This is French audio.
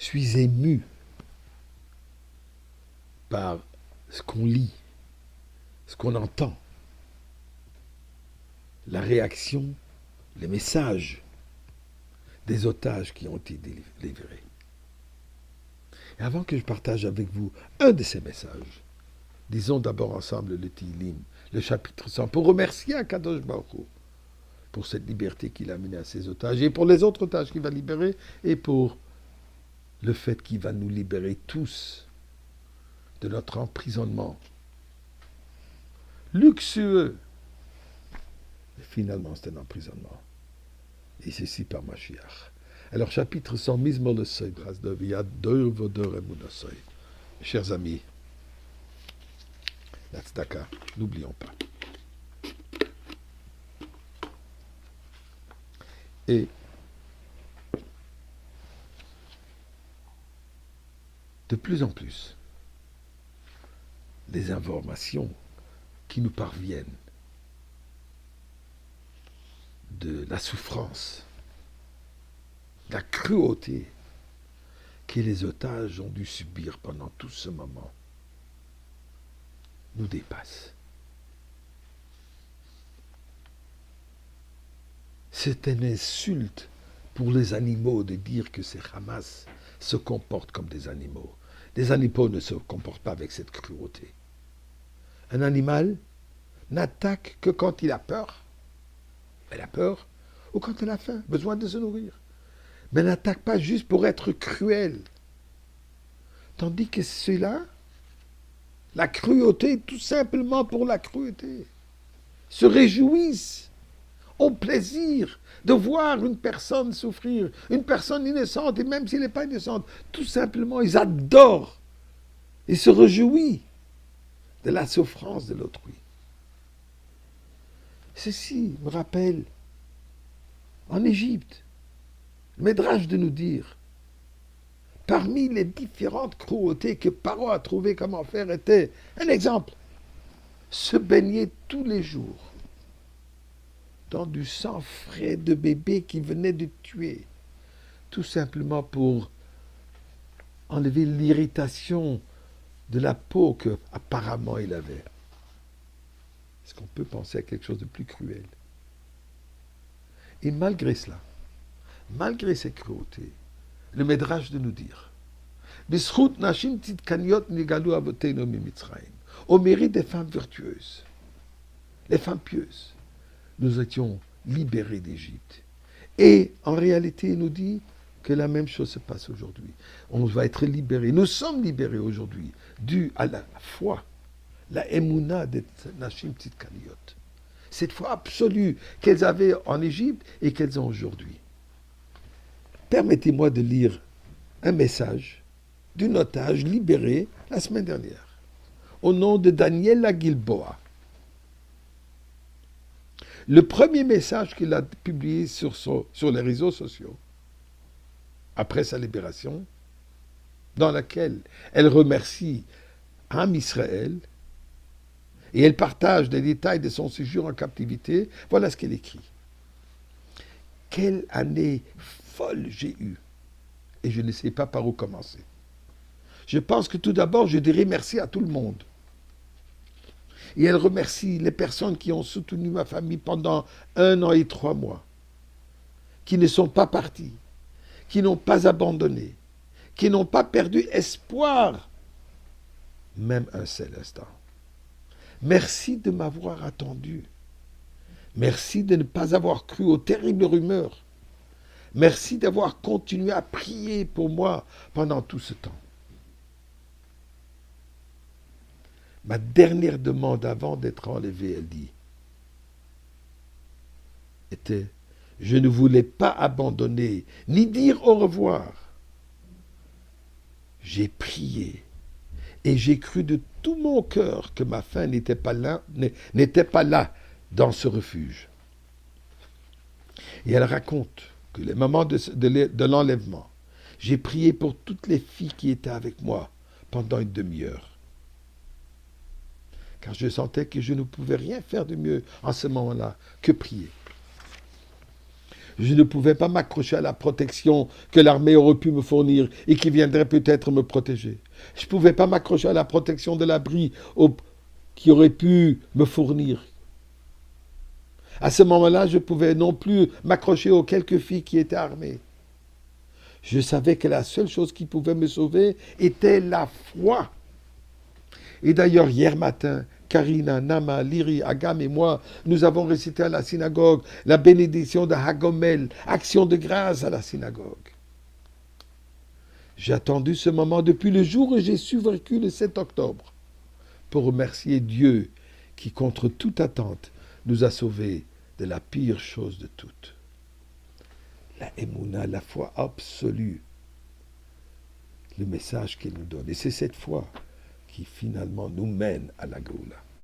Je suis ému par ce qu'on lit, ce qu'on entend, la réaction, les messages des otages qui ont été délivrés. Et avant que je partage avec vous un de ces messages, disons d'abord ensemble le Tilim, le chapitre 100, pour remercier Akadosh Baruch Hu pour cette liberté qu'il a amenée à ses otages, et pour les autres otages qu'il va libérer, et pour le fait qu'il va nous libérer tous de notre emprisonnement luxueux. Et finalement, c'est un emprisonnement. Et ceci par Mashiach. Alors, chapitre 100, Mizmor le Seuil, chers amis, la tzedaka, n'oublions pas. Et de plus en plus, les informations qui nous parviennent de la souffrance, de la cruauté que les otages ont dû subir pendant tout ce moment nous dépassent. C'est une insulte pour les animaux de dire que ces Hamas se comportent comme des animaux. Les animaux ne se comportent pas avec cette cruauté. Un animal n'attaque que quand il a peur. Elle a peur ou quand elle a faim, besoin de se nourrir. Mais n'attaque pas juste pour être cruel. Tandis que ceux-là, la cruauté, tout simplement pour la cruauté, se réjouissent, ont plaisir de voir une personne souffrir, une personne innocente, et même si elle n'est pas innocente, tout simplement, ils adorent et se réjouissent de la souffrance de l'autrui. Ceci me rappelle, en Égypte, le Médrash de nous dire, parmi les différentes cruautés que Paro a trouvé comment faire, était un exemple, se baigner tous les jours dans du sang frais de bébé qui venait de tuer, tout simplement pour enlever l'irritation de la peau que apparemment il avait. Est-ce qu'on peut penser à quelque chose de plus cruel? Et malgré cela, malgré ces cruautés, le Médrash de nous dire, au mérite des femmes vertueuses, les femmes pieuses, nous étions libérés d'Égypte. Et en réalité, il nous dit que la même chose se passe aujourd'hui. On va être libérés. Nous sommes libérés aujourd'hui, dû à la foi, la émouna des Nashim Tzidkaniot. Cette foi absolue qu'elles avaient en Égypte et qu'elles ont aujourd'hui. Permettez-moi de lire un message d'une otage libérée la semaine dernière, au nom de Daniela Gilboa. Le premier message qu'il a publié sur les réseaux sociaux, après sa libération, dans lequel elle remercie Am Israël et elle partage des détails de son séjour en captivité, voilà ce qu'elle écrit. Quelle année folle j'ai eue, et je ne sais pas par où commencer. Je pense que tout d'abord, je dirais merci à tout le monde. Et elle remercie les personnes qui ont soutenu ma famille pendant 1 an et 3 mois, qui ne sont pas partis, qui n'ont pas abandonné, qui n'ont pas perdu espoir, même un seul instant. Merci de m'avoir attendu. Merci de ne pas avoir cru aux terribles rumeurs. Merci d'avoir continué à prier pour moi pendant tout ce temps. Ma dernière demande avant d'être enlevée, elle dit, était, je ne voulais pas abandonner, ni dire au revoir. J'ai prié et j'ai cru de tout mon cœur que ma fin n'était pas là dans ce refuge. Et elle raconte que le moment de l'enlèvement, j'ai prié pour toutes les filles qui étaient avec moi pendant une demi-heure. Car je sentais que je ne pouvais rien faire de mieux en ce moment-là que prier. Je ne pouvais pas m'accrocher à la protection que l'armée aurait pu me fournir et qui viendrait peut-être me protéger. Je ne pouvais pas m'accrocher à la protection de l'abri qui aurait pu me fournir. À ce moment-là, je pouvais non plus m'accrocher aux quelques filles qui étaient armées. Je savais que la seule chose qui pouvait me sauver était la foi. Et d'ailleurs, hier matin, Karina, Nama, Liri, Agam et moi, nous avons récité à la synagogue la bénédiction de Hagomel, action de grâce à la synagogue. J'ai attendu ce moment depuis le jour où j'ai survécu le 7 octobre pour remercier Dieu qui, contre toute attente, nous a sauvés de la pire chose de toutes. La Emouna, la foi absolue, le message qu'il nous donne. Et c'est cette foi qui finalement nous mène à la Géoula.